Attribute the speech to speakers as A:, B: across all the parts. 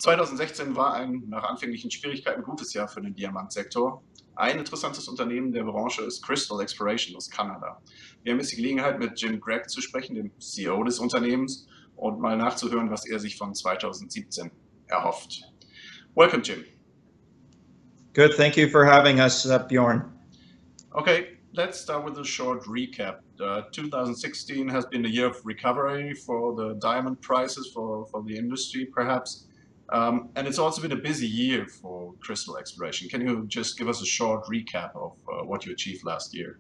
A: 2016 war ein nach anfänglichen Schwierigkeiten gutes Jahr für den Diamantsektor. Ein interessantes Unternehmen der Branche ist Crystal Exploration aus Kanada. Wir haben jetzt die Gelegenheit, mit Jim Greig zu sprechen, dem CEO des Unternehmens, und mal nachzuhören, was er sich von 2017 erhofft. Welcome, Jim.
B: Good, thank you for having us, Bjorn.
A: Okay, let's start with a short recap. 2016 has been a year of recovery for the diamond prices for the industry, perhaps. And it's also been a busy year for crystal exploration. Can you just give us a short recap of what you achieved last year?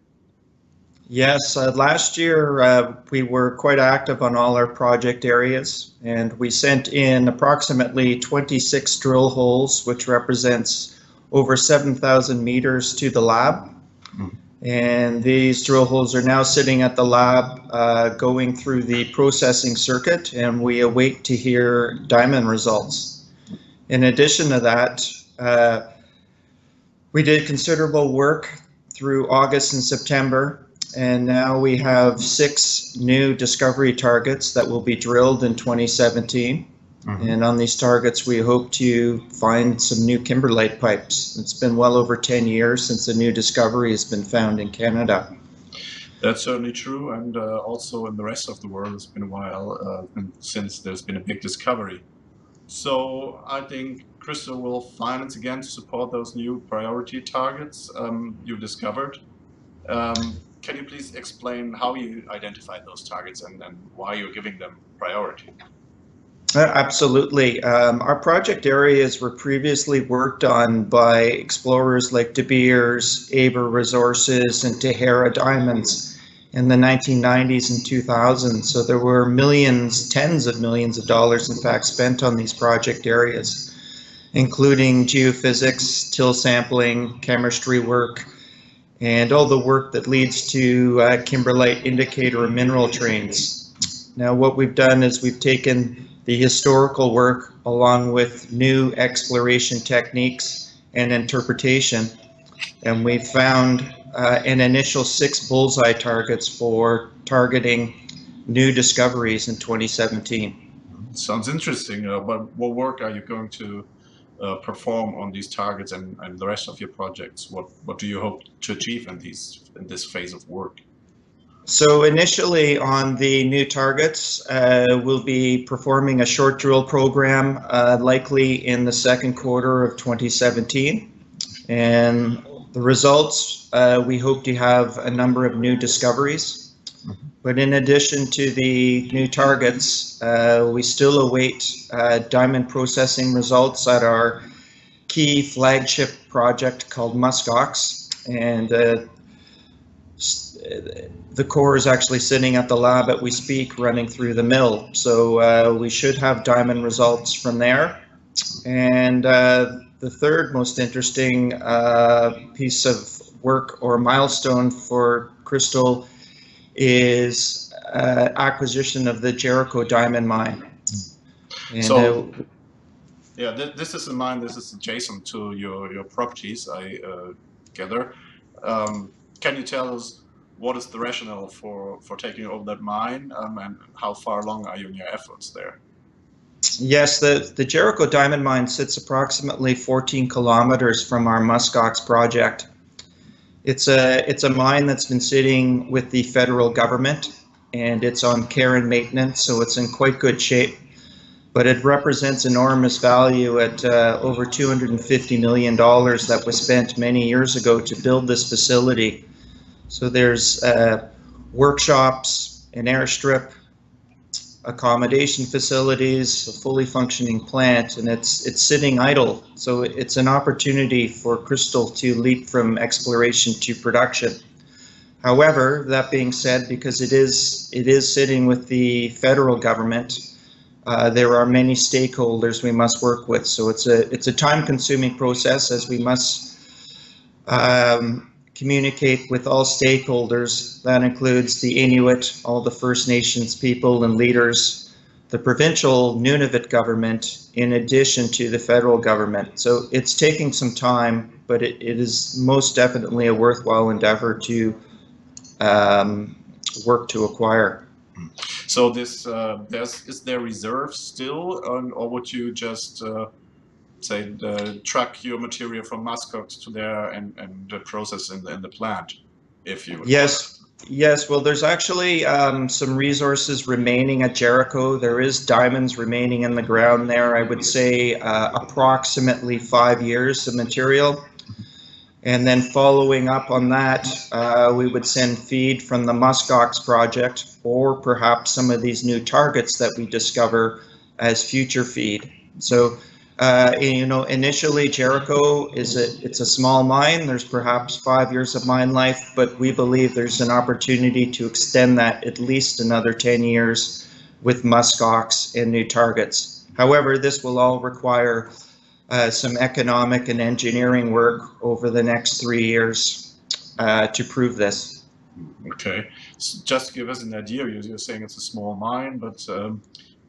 B: Yes, last year we were quite active on all our project areas, and we sent in approximately 26 drill holes, which represents over 7,000 meters to the lab. And these drill holes are now sitting at the lab going through the processing circuit, and we await to hear diamond results. In addition to that, we did considerable work through August and September, and now we have 6 new discovery targets that will be drilled in 2017. And on these targets, we hope to find some new kimberlite pipes. It's been well over 10 years since a new discovery has been found in Canada.
A: That's certainly true, and also in the rest of the world, it's been a while since there's been a big discovery. So I think Crystal will finance again to support those new priority targets you discovered. Can you please explain how you identified those targets and why you're giving them priority?
B: Absolutely. Our project areas were previously worked on by explorers like De Beers, Aber Resources, and Tahara Diamonds in the 1990s and 2000s. So there were millions, tens of millions of dollars, in fact, spent on these project areas, including geophysics, till sampling, chemistry work, and all the work that leads to kimberlite indicator and mineral trains. Now, what we've done is we've taken the historical work along with new exploration techniques and interpretation, and we found an initial 6 bullseye targets for targeting new discoveries in 2017.
A: Sounds interesting, but what work are you going to perform on these targets and the rest of your projects? What do you hope to achieve in this phase of work?
B: So initially on the new targets, we'll be performing a short drill program likely in the second quarter of 2017. And the results, we hope to have a number of new discoveries. But in addition to the new targets, we still await diamond processing results at our key flagship project called Muskox. And the core is actually sitting at the lab as we speak, running through the mill. So we should have diamond results from there. And the third most interesting piece of work or milestone for Crystal is acquisition of the Jericho-Mine. And
A: so, yeah, this is a mine. This is adjacent to your properties, I gather. Can you tell us what is the rationale for taking over that mine, and how far along are you in your efforts there?
B: Yes, the Jericho-Mine sits approximately 14 kilometers from our Muskox project. It's a mine that's been sitting with the federal government, and it's on care and maintenance, so it's in quite good shape. But it represents enormous value at over $250 million that was spent many years ago to build this facility. So there's workshops, an airstrip, accommodation facilities, a fully functioning plant, and it's sitting idle. So it's an opportunity for Crystal to leap from exploration to production. However, that being said, because it is sitting with the federal government, there are many stakeholders we must work with. So it's a time-consuming process, as we must communicate with all stakeholders. That includes the Inuit, all the First Nations people and leaders, the provincial Nunavut government, in addition to the federal government. So it's taking some time, but it is most definitely a worthwhile endeavor to work to acquire.
A: So this is there reserve still, or would you just say truck your material from Muscat to there and process in the plant if you would?
B: Yes, yes. Well, there's actually some resources remaining at Jericho. There is diamonds remaining in the ground there. I would say approximately 5 years of material. And then following up on that, we would send feed from the Muskox project or perhaps some of these new targets that we discover as future feed. So, initially Jericho it's a small mine. There's perhaps 5 years of mine life, but we believe there's an opportunity to extend that at least another 10 years with Muskox and new targets. However, this will all require some economic and engineering work over the next 3 years to prove this.
A: Okay, so just to give us an idea, you're saying it's a small mine, but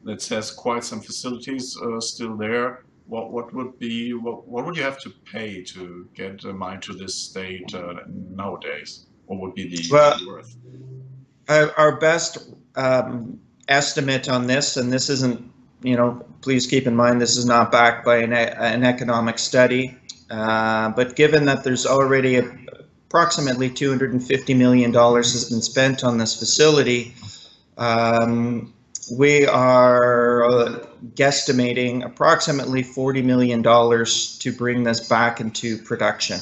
A: it has quite some facilities still there. What would you have to pay to get a mine to this state nowadays? What would be the worth?
B: Our best estimate on this, and this isn't, please keep in mind this is not backed by an economic study, but given that there's already approximately $250 million has been spent on this facility, we are guesstimating approximately $40 million to bring this back into production.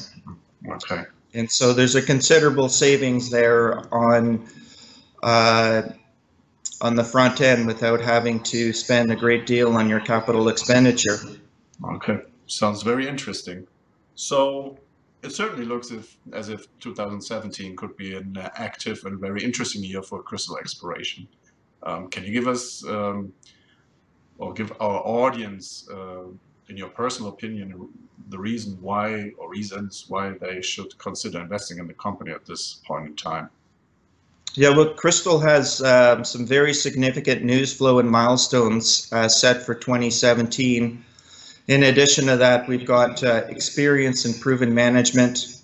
A: Okay.
B: And so there's a considerable savings there on the front end without having to spend a great deal on your capital expenditure.
A: Okay, sounds very interesting. So it certainly looks as if 2017 could be an active and very interesting year for crystal exploration. Can you give us, or give our audience, in your personal opinion, the reason why, or reasons why they should consider investing in the company at this point in time?
B: Yeah, well, Crystal has some very significant news flow and milestones set for 2017. In addition to that, we've got experience and proven management.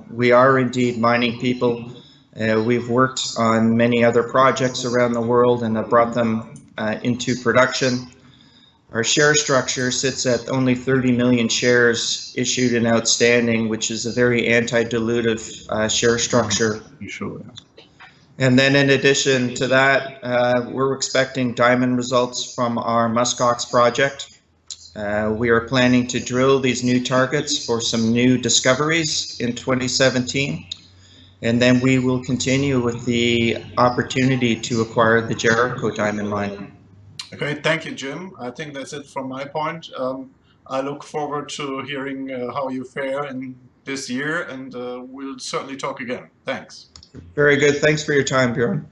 B: We are indeed mining people. We've worked on many other projects around the world and have brought them into production. Our share structure sits at only 30 million shares issued and outstanding, which is a very anti-dilutive share structure.
A: Sure.
B: And then in addition to that, we're expecting diamond results from our Muskox project. We are planning to drill these new targets for some new discoveries in 2017. And then we will continue with the opportunity to acquire the Jericho diamond mine.
A: Okay, thank you, Jim. I think that's it from my point. I look forward to hearing how you fare in this year, and we'll certainly talk again. Thanks.
B: Very good. Thanks for your time, Bjorn.